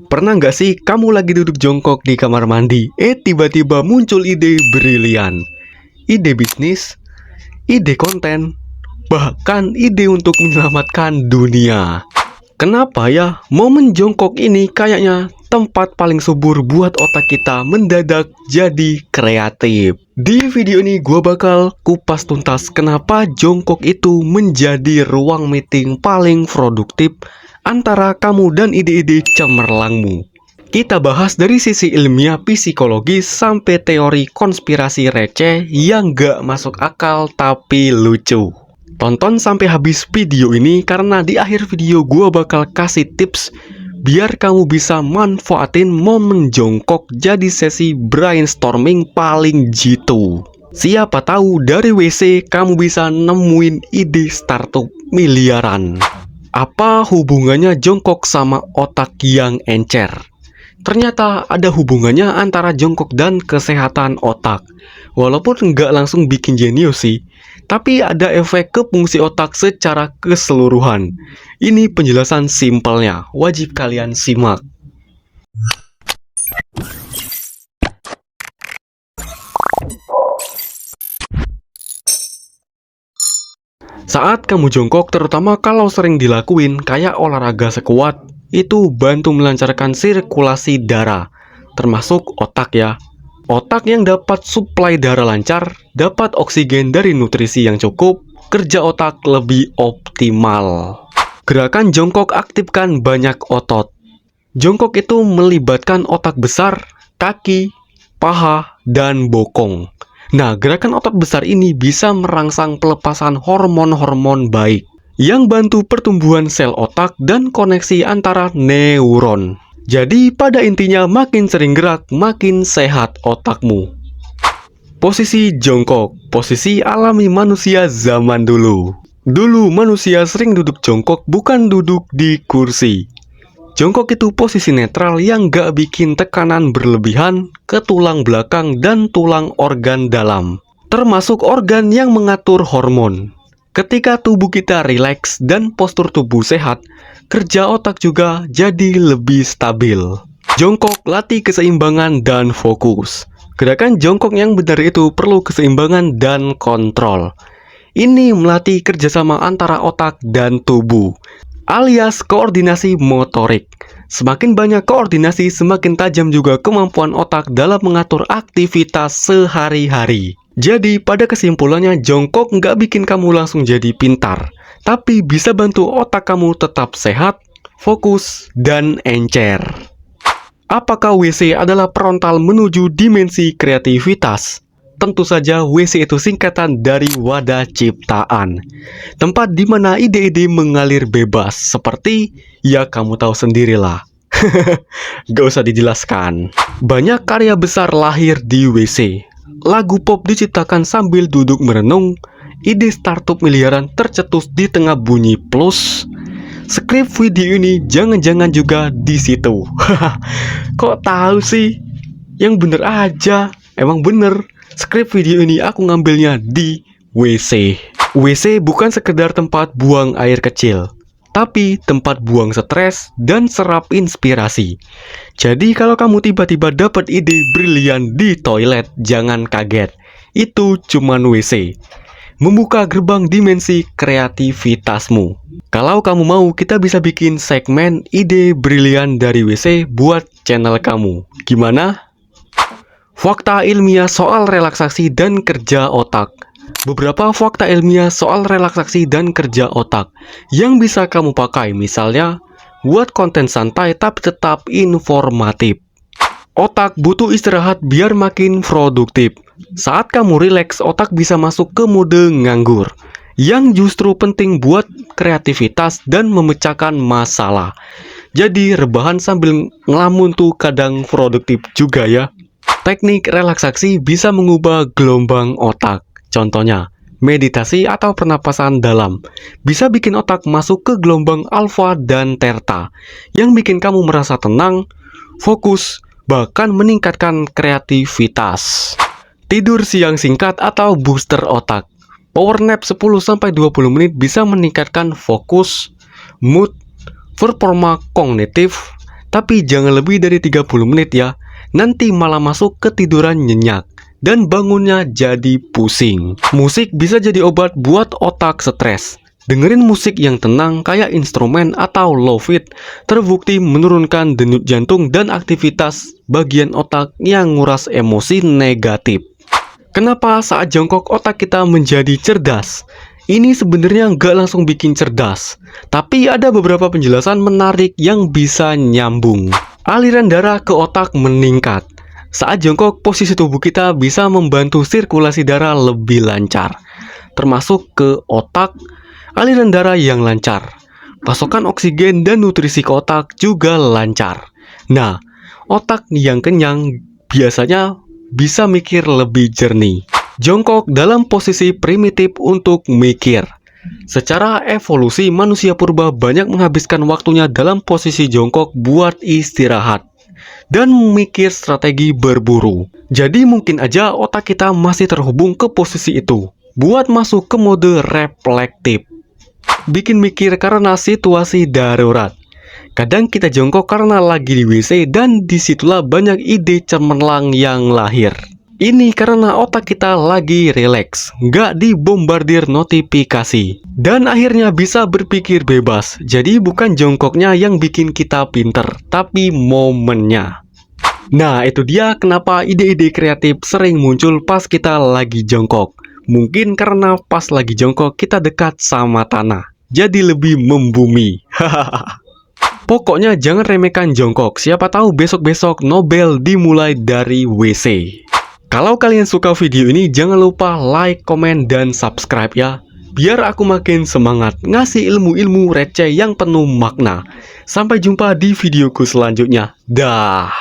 Pernah nggak sih kamu lagi duduk jongkok di kamar mandi, tiba-tiba muncul ide brilian, ide bisnis, ide konten, bahkan ide untuk menyelamatkan dunia. Kenapa ya momen jongkok ini kayaknya tempat paling subur buat otak kita mendadak jadi kreatif. Di video ini gue bakal kupas tuntas kenapa jongkok itu menjadi ruang meeting paling produktif antara kamu dan ide-ide cemerlangmu. Kita bahas dari sisi ilmiah psikologis sampai teori konspirasi receh yang gak masuk akal tapi lucu. Tonton sampai habis video ini karena di akhir video gue bakal kasih tips biar kamu bisa manfaatin momen jongkok jadi sesi brainstorming paling jitu. Siapa tahu dari WC kamu bisa nemuin ide startup miliaran. Apa hubungannya jongkok sama otak yang encer? Ternyata ada hubungannya antara jongkok dan kesehatan otak. Walaupun nggak langsung bikin jenius sih, tapi ada efek ke fungsi otak secara keseluruhan. Ini penjelasan simpelnya, wajib kalian simak. Saat kamu jongkok, terutama kalau sering dilakuin kayak olahraga sekuat, itu bantu melancarkan sirkulasi darah, termasuk otak ya. Otak yang dapat suplai darah lancar, dapat oksigen dari nutrisi yang cukup, kerja otak lebih optimal. Gerakan jongkok aktifkan banyak otot. Jongkok itu melibatkan otak besar, kaki, paha, dan bokong. Nah, gerakan otot besar ini bisa merangsang pelepasan hormon-hormon baik yang bantu pertumbuhan sel otak dan koneksi antara neuron. Jadi pada intinya makin sering gerak, makin sehat otakmu. Posisi jongkok, posisi alami manusia zaman dulu. Dulu manusia sering duduk jongkok, bukan duduk di kursi. Jongkok itu posisi netral yang gak bikin tekanan berlebihan ke tulang belakang dan tulang organ dalam, termasuk organ yang mengatur hormon. Ketika tubuh kita rileks dan postur tubuh sehat, kerja otak juga jadi lebih stabil. Jongkok latih keseimbangan dan fokus. Gerakan jongkok yang benar itu perlu keseimbangan dan kontrol. Ini melatih kerjasama antara otak dan tubuh, alias koordinasi motorik. Semakin banyak koordinasi, semakin tajam juga kemampuan otak dalam mengatur aktivitas sehari-hari. Jadi pada kesimpulannya, jongkok nggak bikin kamu langsung jadi pintar, tapi bisa bantu otak kamu tetap sehat, fokus, dan encer. Apakah WC adalah perontal menuju dimensi kreativitas? Tentu saja WC itu singkatan dari wadah ciptaan, tempat di mana ide-ide mengalir bebas, seperti ya kamu tahu sendirilah. Gak usah dijelaskan. Banyak karya besar lahir di WC. Lagu pop diciptakan sambil duduk merenung, ide startup miliaran tercetus di tengah bunyi plus. Skrip video ini jangan-jangan juga di situ. Kok tahu sih? Yang bener aja. Emang bener. Skrip video ini aku ngambilnya di WC. WC bukan sekedar tempat buang air kecil, tapi tempat buang stres dan serap inspirasi. Jadi kalau kamu tiba-tiba dapat ide brilian di toilet, jangan kaget. Itu cuman WC. Membuka gerbang dimensi kreativitasmu. Kalau kamu mau, kita bisa bikin segmen ide brilian dari WC buat channel kamu. Gimana? Fakta ilmiah soal relaksasi dan kerja otak. Beberapa fakta ilmiah soal relaksasi dan kerja otak yang bisa kamu pakai, misalnya buat konten santai tapi tetap informatif. Otak butuh istirahat biar makin produktif. Saat kamu rileks, otak bisa masuk ke mode nganggur, yang justru penting buat kreativitas dan memecahkan masalah. Jadi rebahan sambil ngelamun tuh kadang produktif juga ya. Teknik relaksasi bisa mengubah gelombang otak. Contohnya, meditasi atau pernapasan dalam bisa bikin otak masuk ke gelombang alfa dan theta, yang bikin kamu merasa tenang, fokus, bahkan meningkatkan kreativitas. Tidur siang singkat atau booster otak. Power nap 10-20 menit bisa meningkatkan fokus, mood, performa kognitif, Tapi jangan lebih dari 30 menit ya. Nanti malah masuk ketiduran nyenyak dan bangunnya jadi pusing. Musik bisa jadi obat buat otak stres. Dengerin musik yang tenang kayak instrumen atau lo-fi terbukti menurunkan denyut jantung dan aktivitas bagian otak yang nguras emosi negatif. Kenapa saat jongkok otak kita menjadi cerdas? Ini sebenarnya nggak langsung bikin cerdas, tapi ada beberapa penjelasan menarik yang bisa nyambung. Aliran darah ke otak meningkat. Saat jongkok, posisi tubuh kita bisa membantu sirkulasi darah lebih lancar, termasuk ke otak. Aliran darah yang lancar, pasokan oksigen dan nutrisi ke otak juga lancar. Nah, otak yang kenyang biasanya bisa mikir lebih jernih. Jongkok dalam posisi primitif untuk mikir. Secara evolusi, manusia purba banyak menghabiskan waktunya dalam posisi jongkok buat istirahat dan memikir strategi berburu. Jadi mungkin aja otak kita masih terhubung ke posisi itu buat masuk ke mode reflektif. Bikin mikir karena situasi darurat. Kadang kita jongkok karena lagi di WC dan disitulah banyak ide cemerlang yang lahir. Ini karena otak kita lagi rileks, nggak dibombardir notifikasi. Dan akhirnya bisa berpikir bebas. Jadi bukan jongkoknya yang bikin kita pinter, tapi momennya. Nah, itu dia kenapa ide-ide kreatif sering muncul pas kita lagi jongkok. Mungkin karena pas lagi jongkok kita dekat sama tanah, jadi lebih membumi. Pokoknya jangan remehkan jongkok. Siapa tahu besok-besok Nobel dimulai dari WC. Kalau kalian suka video ini, jangan lupa like, komen, dan subscribe ya. Biar aku makin semangat ngasih ilmu-ilmu receh yang penuh makna. Sampai jumpa di videoku selanjutnya. Dah.